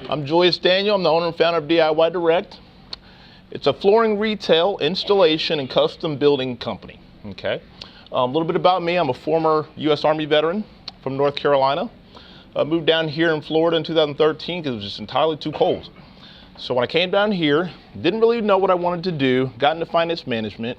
I'm Julius Daniel. I'm the owner and founder of DIY Direct. It's a flooring retail, installation, and custom building company. Okay. A little bit about me. I'm a former U.S. Army veteran from North Carolina. I moved down here in Florida in 2013 because it was just entirely too cold. So when I came down here, didn't really know what I wanted to do, got into finance management,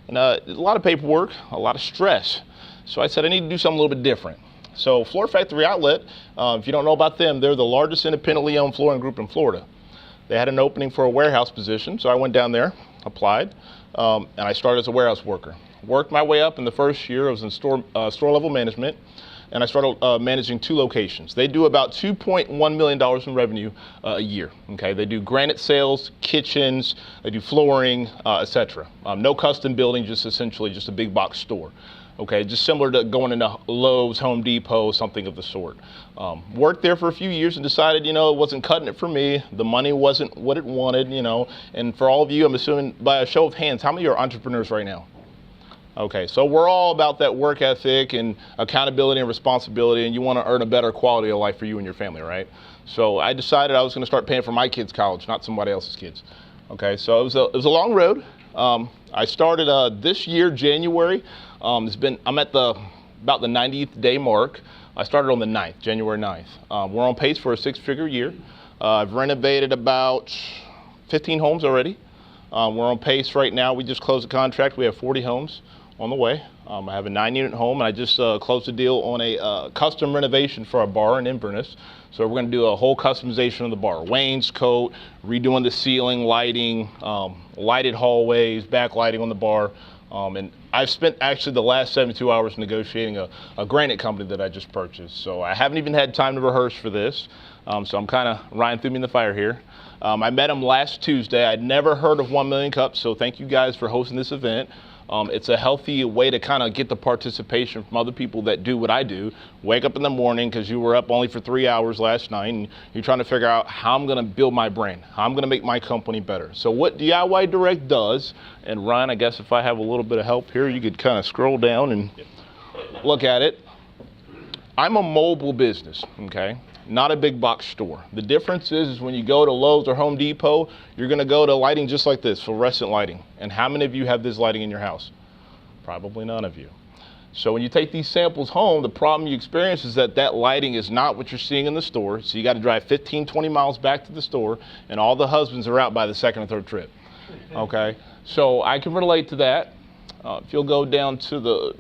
and a lot of paperwork, a lot of stress. So I said I need to do something a little bit different. So Floor Factory Outlet, if you don't know about them, they're the largest independently owned flooring group in Florida. They had an opening for a warehouse position, so I went down there, applied, and I started as a warehouse worker. Worked my way up in the first year. I was in store level management, and I started managing 2 locations. They do about $2.1 million in revenue a year. Okay, they do granite sales, kitchens, they do flooring, etc. No custom building, just essentially just a big box store. Okay, just similar to going into Lowe's, Home Depot, something of the sort. Worked there for a few years and decided, it wasn't cutting it for me. The money wasn't what it wanted, And for all of you, I'm assuming by a show of hands, how many are entrepreneurs right now? Okay, so we're all about that work ethic and accountability and responsibility, and you want to earn a better quality of life for you and your family, right? So I decided I was going to start paying for my kids' college, not somebody else's kids. Okay, so it was a long road. I started this year, January. I'm at about the 90th day mark. I started on the 9th, January 9th. We're on pace for a 6-figure year. I've renovated about 15 homes already. We're on pace right now. We just closed a contract. We have 40 homes on the way. I have a 9-unit home, and I just closed a deal on a custom renovation for a bar in Inverness. So we're going to do a whole customization of the bar, wainscot, redoing the ceiling, lighting, lighted hallways, backlighting on the bar. And I've spent actually the last 72 hours negotiating a granite company that I just purchased. So I haven't even had time to rehearse for this. So I'm kind of Ryan threw me in the fire here. I met him last Tuesday. I'd never heard of 1 Million Cups, so thank you guys for hosting this event. It's a healthy way to kind of get the participation from other people that do what I do. Wake up in the morning because you were up only for 3 hours last night and you're trying to figure out how I'm going to build my brand, how I'm going to make my company better. So what DIY Direct does, and Ryan, I guess if I have a little bit of help here, you could kind of scroll down and look at it. I'm a mobile business, okay? Not a big box store. The difference is when you go to Lowe's or Home Depot, you're going to go to lighting just like this, fluorescent lighting. And how many of you have this lighting in your house? Probably none of you. So when you take these samples home, the problem you experience is that lighting is not what you're seeing in the store. So you got to drive 15, 20 miles back to the store, and all the husbands are out by the 2nd or 3rd trip. Okay? So I can relate to that. If you'll go down to the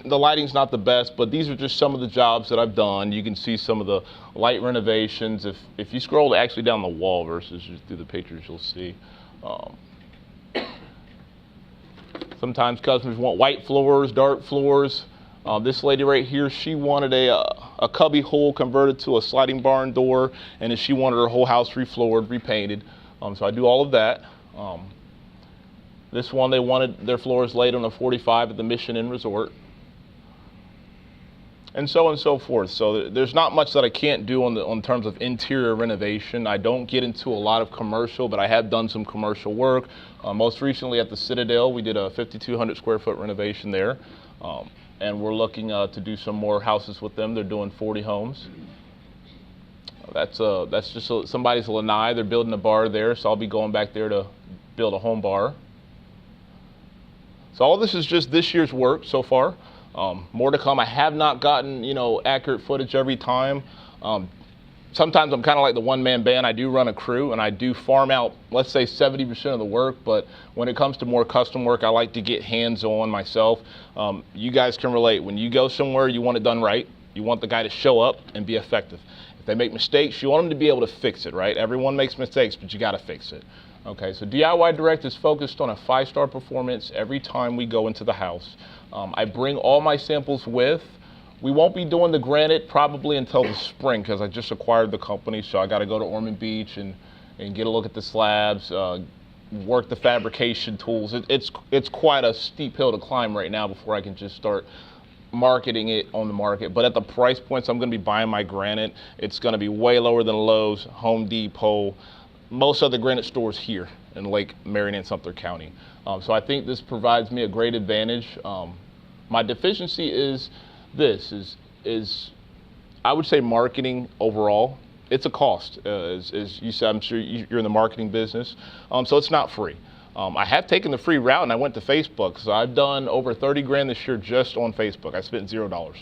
lighting's not the best, but these are just some of the jobs that I've done. You can see some of the light renovations. If you scroll actually down the wall versus just through the pictures, you'll see. Sometimes customers want white floors, dark floors. This lady right here, she wanted a cubby hole converted to a sliding barn door, and then she wanted her whole house refloored, repainted. So I do all of that. This one, they wanted their floors laid on a 45 at the Mission Inn Resort. And so forth. So there's not much that I can't do on terms of interior renovation. I don't get into a lot of commercial, but I have done some commercial work. Most recently at the Citadel, we did a 5,200 square foot renovation there. And we're looking to do some more houses with them. They're doing 40 homes. That's just somebody's lanai. They're building a bar there, so I'll be going back there to build a home bar. So all this is just this year's work so far. More to come. I have not gotten, accurate footage every time. Sometimes I'm kind of like the one-man band. I do run a crew and I do farm out, let's say 70% of the work, but when it comes to more custom work, I like to get hands-on myself. You guys can relate. When you go somewhere, you want it done right. You want the guy to show up and be effective. If they make mistakes, you want them to be able to fix it, right? Everyone makes mistakes, but you got to fix it. Okay, so DIY Direct is focused on a 5-star performance every time we go into the house. I bring all my samples with. We won't be doing the granite probably until the spring because I just acquired the company, so I got to go to Ormond Beach and get a look at the slabs, work the fabrication tools. It's quite a steep hill to climb right now before I can just start marketing it on the market. But at the price points I'm going to be buying my granite, it's going to be way lower than Lowe's, Home Depot, most other granite stores here in Lake Marion and Sumter County. So I think this provides me a great advantage. My deficiency is I would say marketing overall. it's a cost. As you said, I'm sure you're in the marketing business, so it's not free. I have taken the free route and I went to Facebook, so I've done over 30 grand this year just on Facebook. I spent $0.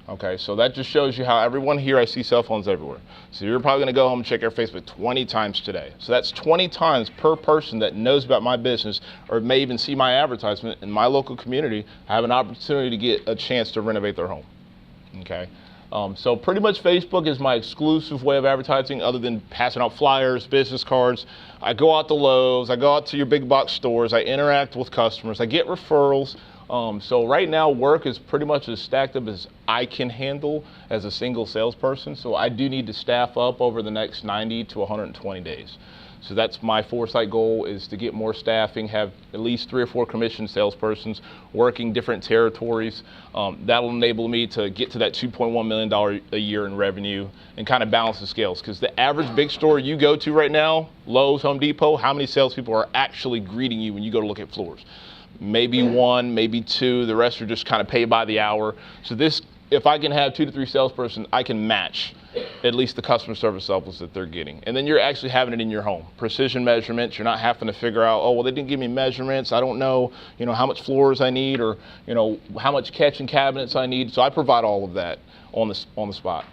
Okay, so that just shows you how everyone here, I see cell phones everywhere. So you're probably gonna go home and check your Facebook 20 times today. So that's 20 times per person that knows about my business or may even see my advertisement in my local community, have an opportunity to get a chance to renovate their home. Okay, so pretty much Facebook is my exclusive way of advertising other than passing out flyers, business cards. I go out to Lowe's, I go out to your big box stores, I interact with customers, I get referrals. So right now work is pretty much as stacked up as I can handle as a single salesperson. So I do need to staff up over the next 90 to 120 days. So that's my foresight goal, is to get more staffing, have at least 3 or 4 commissioned salespersons working different territories. That'll enable me to get to that $2.1 million a year in revenue and kind of balance the scales. Because the average big store you go to right now, Lowe's, Home Depot, how many salespeople are actually greeting you when you go to look at floors? Maybe 1, maybe 2, the rest are just kind of paid by the hour. So this, if I can have 2 to 3 salespersons, I can match at least the customer service levels that they're getting. And then you're actually having it in your home. Precision measurements, you're not having to figure out, oh, well, they didn't give me measurements. I don't know, how much floors I need, or, how much kitchen cabinets I need. So I provide all of that on the spot.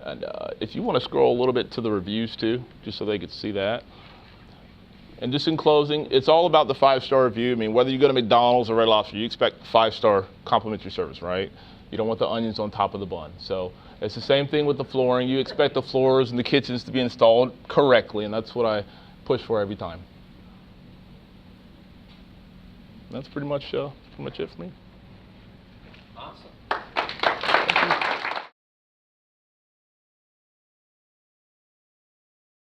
And if you want to scroll a little bit to the reviews too, just so they could see that. And just in closing, it's all about the 5-star review. I mean, whether you go to McDonald's or Red Lobster, you expect 5-star complimentary service, right? You don't want the onions on top of the bun. So it's the same thing with the flooring. You expect the floors and the kitchens to be installed correctly, and that's what I push for every time. That's pretty much it for me.